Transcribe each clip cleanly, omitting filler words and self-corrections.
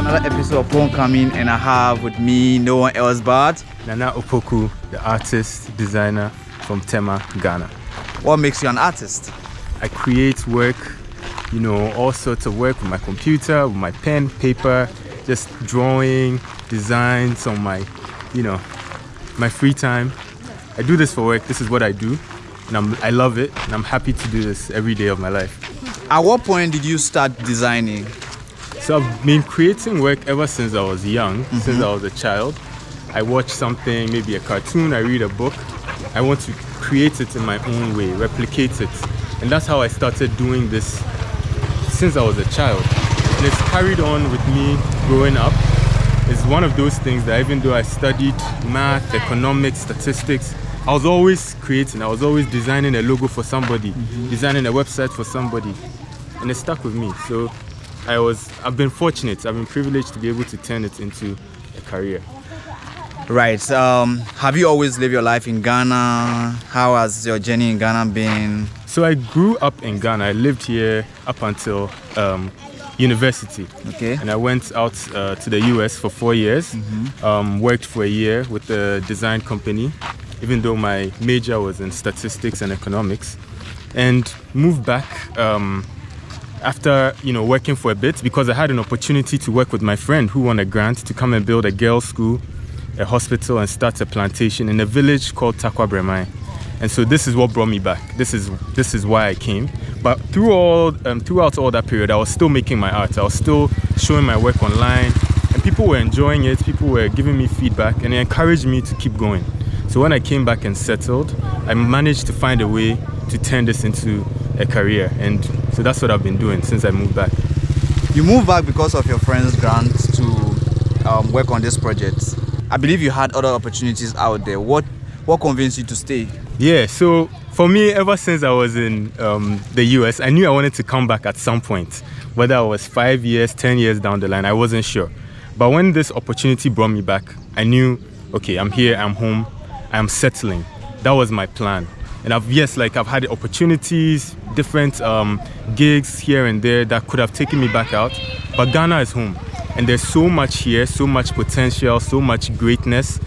another episode of Homecoming, and I have with me no one else but Nana Opoku, the artist, designer from Tema, Ghana. What makes you an artist? I create work, all sorts of work with my computer, with my pen, paper, just drawing, designs on my, my free time. I do this for work. This is what I do, and I love it, and I'm happy to do this every day of my life. At what point did you start designing? So I've been creating work ever since I was young, since I was a child. I watch something, maybe a cartoon, I read a book. I want to create it in my own way, replicate it. And that's how I started doing this since I was a child. And it's carried on with me growing up. It's one of those things that even though I studied math, economics, statistics, I was always creating. I was always designing a logo for somebody, designing a website for somebody. And it stuck with me. So I've been fortunate, I've been privileged to be able to turn it into a career. Right. Have you always lived your life in Ghana? How has your journey in Ghana been? So I grew up in Ghana. I lived here up until university. Okay. And I went out to the US for 4 years, worked for a year with a design company, even though my major was in statistics and economics, and moved back after working for a bit, because I had an opportunity to work with my friend who won a grant to come and build a girls' school, a hospital, and start a plantation in a village called Takwa Bremai. And so this is what brought me back. This is why I came. But throughout all that period, I was still making my art. I was still showing my work online, and people were enjoying it. People were giving me feedback, and it encouraged me to keep going. So when I came back and settled, I managed to find a way to turn this into a career, and so that's what I've been doing since I moved back. You moved back because of your friend's grant to work on this project. I believe you had other opportunities out there. What convinced you to stay? Yeah, so for me, ever since I was in the US, I knew I wanted to come back at some point. Whether I was 5 years, 10 years down the line, I wasn't sure. But when this opportunity brought me back, I knew, okay, I'm here, I'm home, I'm settling. That was my plan. And I've had opportunities, different gigs here and there that could have taken me back out. But Ghana is home. And there's so much here, so much potential, so much greatness.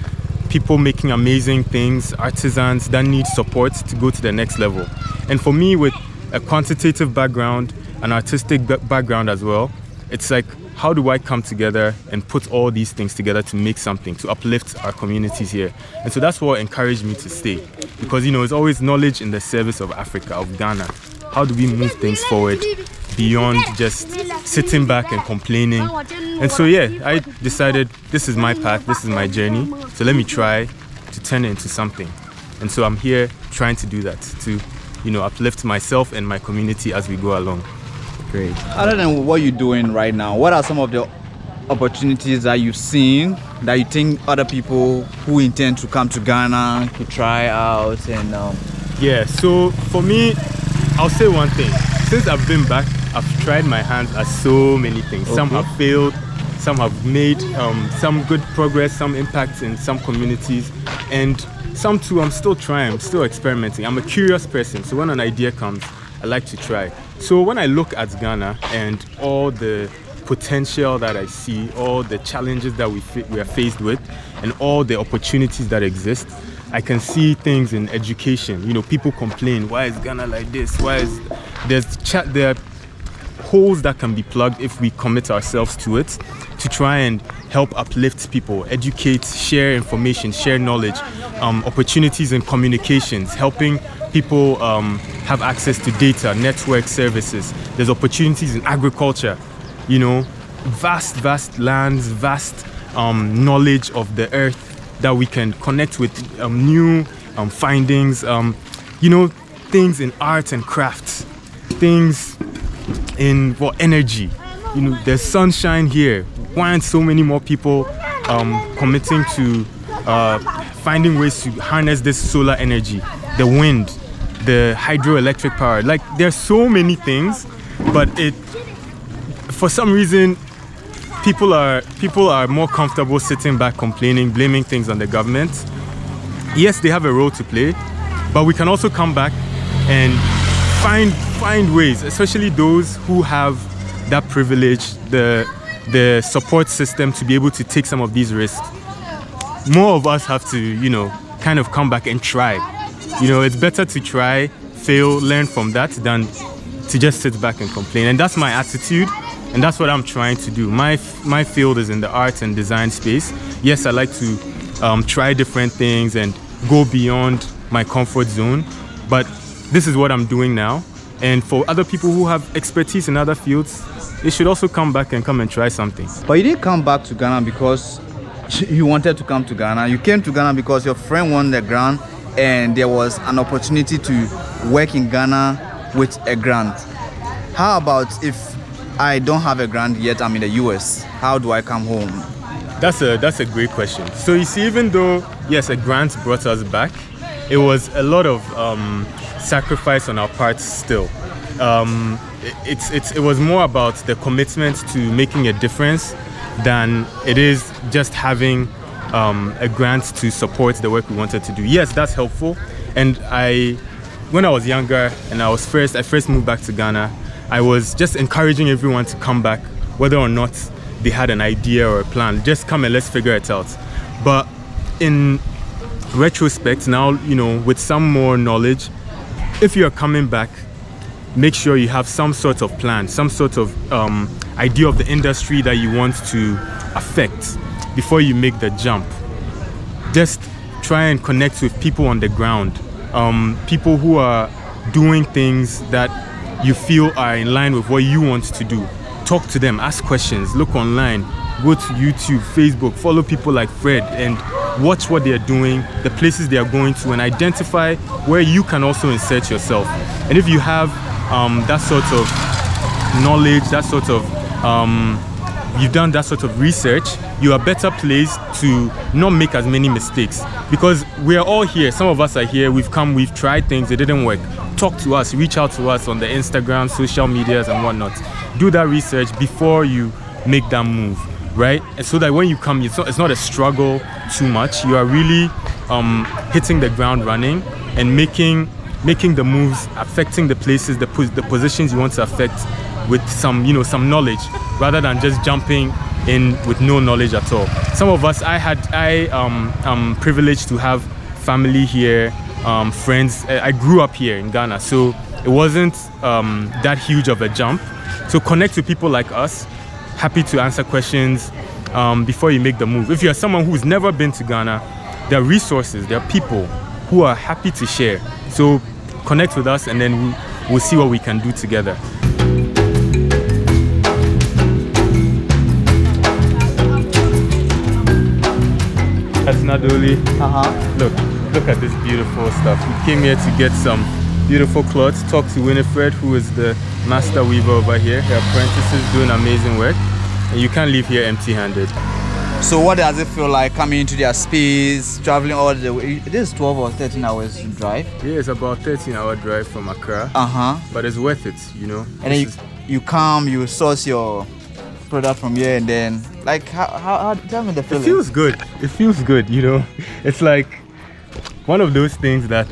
People making amazing things, artisans that need support to go to the next level. And for me, with a quantitative background, an artistic background as well, it's like, how do I come together and put all these things together to make something, to uplift our communities here? And so that's what encouraged me to stay. Because, it's always knowledge in the service of Africa, of Ghana. How do we move things forward beyond just sitting back and complaining? And so, I decided this is my path, this is my journey. So let me try to turn it into something. And so I'm here trying to do that, to, uplift myself and my community as we go along. Great. Other than what you're doing right now, what are some of the opportunities that you've seen that you think other people who intend to come to Ghana could try out? And Yeah, so for me, I'll say one thing. Since I've been back, I've tried my hands at so many things. Okay. Some have failed, some have made some good progress, some impact in some communities, and some too I'm still trying, I'm still experimenting. I'm a curious person, so when an idea comes, I like to try. So when I look at Ghana and all the potential that I see, all the challenges that we are faced with, and all the opportunities that exist, I can see things in education. People complain, why is Ghana like this? There are holes that can be plugged if we commit ourselves to it, to try and help uplift people, educate, share information, share knowledge, opportunities in communications, helping people have access to data, network services. There's opportunities in agriculture, vast lands, vast knowledge of the earth that we can connect with new findings, things in art and crafts, things in energy. There's sunshine here. Why aren't so many more people committing to finding ways to harness this solar energy, the wind, the hydroelectric power? There's so many things, but for some reason, people are more comfortable sitting back, complaining, blaming things on the government. Yes, they have a role to play, but we can also come back and find ways, especially those who have that privilege, the the support system to be able to take some of these risks, more of us have to, kind of come back and try. It's better to try, fail, learn from that than to just sit back and complain. And that's my attitude, and that's what I'm trying to do. My field is in the art and design space. Yes, I like to try different things and go beyond my comfort zone, but this is what I'm doing now. And for other people who have expertise in other fields, they should also come back and come and try something. But you didn't come back to Ghana because you wanted to come to Ghana. You came to Ghana because your friend won the grant and there was an opportunity to work in Ghana with a grant. How about if I don't have a grant yet, I'm in the US? How do I come home? That's a great question. So you see, even though, yes, a grant brought us back, it was a lot of sacrifice on our part still. It was more about the commitment to making a difference than it is just having a grant to support the work we wanted to do. Yes, that's helpful. And when I was younger and I first moved back to Ghana, I was just encouraging everyone to come back, whether or not they had an idea or a plan. Just come and let's figure it out. But in retrospect now, with some more knowledge, if you're coming back, make sure you have some sort of plan, some sort of idea of the industry that you want to affect before you make the jump. Just try and connect with people on the ground, people who are doing things that you feel are in line with what you want to do. Talk to them, ask questions, look online, go to YouTube, Facebook, follow people like Fred and watch what they're doing, the places they are going to, and identify where you can also insert yourself. And if you have that sort of knowledge, you've done that sort of research, you are better placed to not make as many mistakes. Because we are all here, some of us are here, we've tried things, it didn't work. Talk to us, reach out to us on the Instagram, social medias and whatnot. Do that research before you make that move, right? And so that when you come, it's not a struggle too much. You are really hitting the ground running and making the moves, affecting the places, the positions you want to affect with some knowledge, rather than just jumping in with no knowledge at all. Some of us, I'm privileged to have family here, friends. I grew up here in Ghana, so it wasn't that huge of a jump. So connect with people like us, happy to answer questions before you make the move. If you're someone who's never been to Ghana, there are resources, there are people who are happy to share. So connect with us and then we'll see what we can do together. That's Nadoli. Look at this beautiful stuff. We came here to get some beautiful cloths, talk to Winifred, who is the master weaver over here. Her apprentices doing amazing work. And you can't leave here empty-handed. So what does it feel like coming into their space, traveling all the way? This is 12 or 13 hours drive? Yeah, it's about 13-hour drive from Accra. But it's worth it, And then you come, you source your product from here, and then how tell me the feeling. It feels good. It's like one of those things that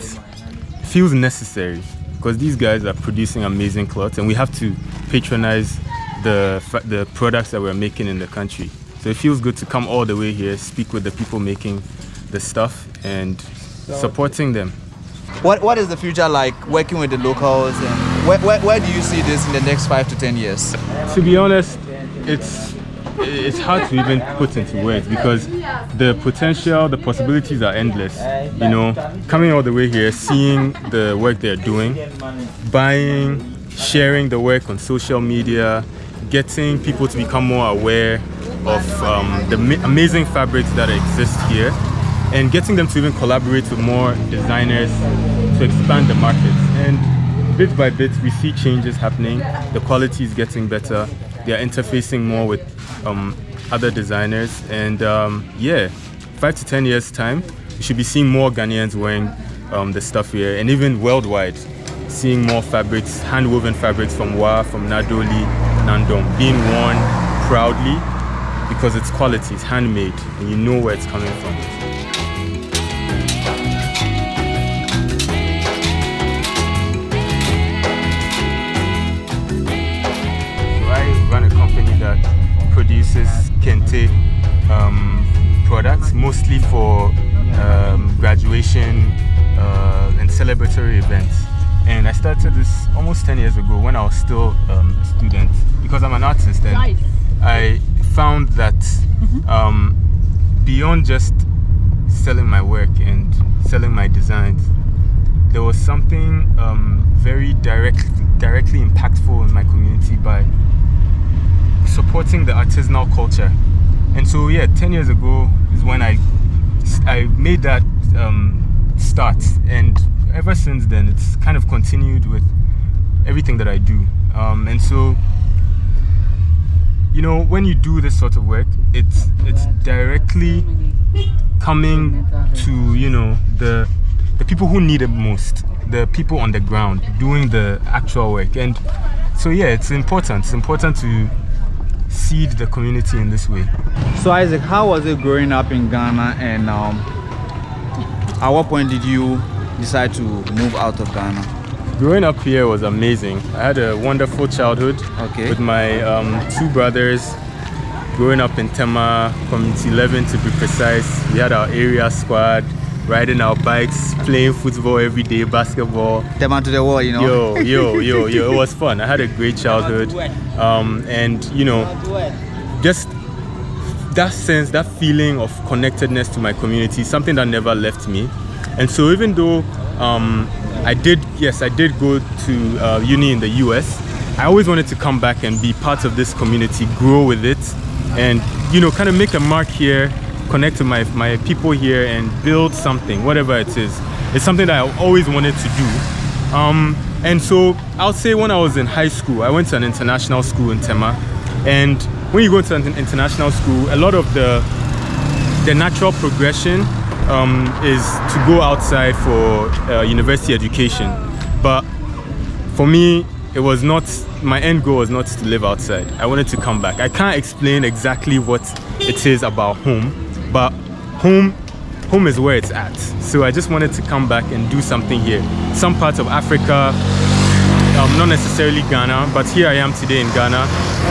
feels necessary, because these guys are producing amazing clothes and we have to patronize the products that we're making in the country. So it feels good to come all the way here, speak with the people making the stuff and supporting them. What is the future like working with the locals, and where do you see this in the next 5 to 10 years? To be honest, it's hard to even put into words, because the potential, the possibilities are endless. Coming all the way here, seeing the work they're doing, buying, sharing the work on social media, getting people to become more aware of the amazing fabrics that exist here, and getting them to even collaborate with more designers to expand the market. And bit by bit, we see changes happening. The quality is getting better. They are interfacing more with other designers. And 5 to 10 years time, you should be seeing more Ghanaians wearing the stuff here, and even worldwide, seeing more fabrics, hand-woven fabrics from Wa, from Nadoli, Nandom, being worn proudly, because it's quality, it's handmade, and you know where it's coming from. So I run a company that produces kente products, mostly for graduation and celebratory events. And I started this almost 10 years ago when I was still a student, because I'm an artist, and I found that beyond just selling my work and selling my designs, there was something very directly impactful in my community by supporting the artisanal culture. And so 10 years ago is when I made that start, and ever since then it's kind of continued with everything that I do. And so, you know, when you do this sort of work, it's directly coming to, you know, the people who need it most, the people on the ground doing the actual work. And so it's important to seed the community in this way. So Isaac, how was it growing up in Ghana, and at what point did you decide to move out of Ghana? Growing up here was amazing. I had a wonderful childhood with my 2 brothers. Growing up in Tema, Community 11 to be precise. We had our area squad, riding our bikes, playing football every day, basketball. Tema to the wall, you know. Yo. It was fun. I had a great childhood. And, you know, just that sense, that feeling of connectedness to my community, something that never left me. And so even though I did go to uni in the US, I always wanted to come back and be part of this community, grow with it, and, you know, kind of make a mark here, connect to my people here and build something, whatever it is. It's something that I always wanted to do. And so I'll say when I was in high school, I went to an international school in Tema. And when you go to an international school, a lot of the natural progression is to go outside for university education. But for me, it was not, my end goal was not to live outside. I wanted to come back. I can't explain exactly what it is about home, but home is where it's at. So I just wanted to come back and do something here. Some parts of Africa, not necessarily Ghana, but here I am today in Ghana.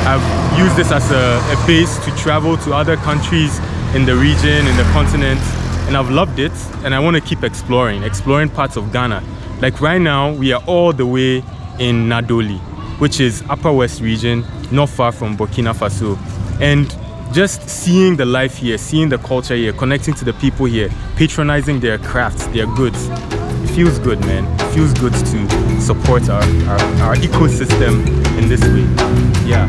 I've used this as a base to travel to other countries in the region, in the continent, and I've loved it, and I want to keep exploring parts of Ghana. Like right now, we are all the way in Nadoli, which is Upper West region, not far from Burkina Faso. And just seeing the life here, seeing the culture here, connecting to the people here, patronizing their crafts, their goods, it feels good, man. It feels good to support our ecosystem in this way. Yeah.